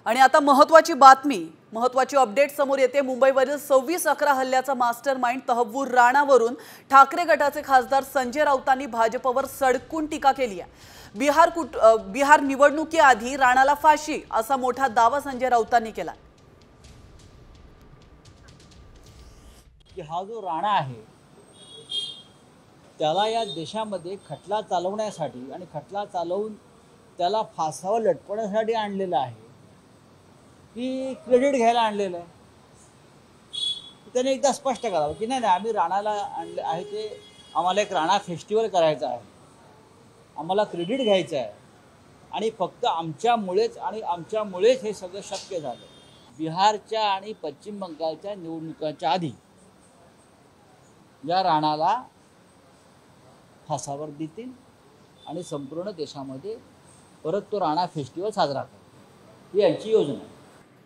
आणि आता महत्त्वाची अपडेट समोर येते। मुंबईवरील 26/11 हल्ल्याचा मास्टरमाइंड तहव्वूर राणावरून ठाकरे गटाचे खासदार संजय राऊतांनी भाजपवर सडकून टीका केली आहे। बिहार निवडणुकीआधी राणाला फाशी असा मोठा दावा संजय राऊतांनी केला। की हा जो राणा आहे त्याला या देशामध्ये खटला चालवण्यासाठी आणि खटला चालवून त्याला फासावर लटकवण्यासाठी आणलेला आहे की क्रेडिट घ्यायला आणलेलं आहे। त्याने एकदा स्पष्ट करावं की नाही आम्ही राणाला आणले आहे, ते आम्हाला एक राणा फेस्टिवल करायचा आहे, आम्हाला क्रेडिट घ्यायचं आहे आणि फक्त आमच्यामुळेच हे सगळं शक्य झालं। बिहारच्या आणि पश्चिम बंगालच्या निवडणुकांच्या आधी या राणाला फासावर देतील आणि संपूर्ण देशामध्ये परत तो राणा फेस्टिवल साजरा करेल, ही यांची योजना आहे।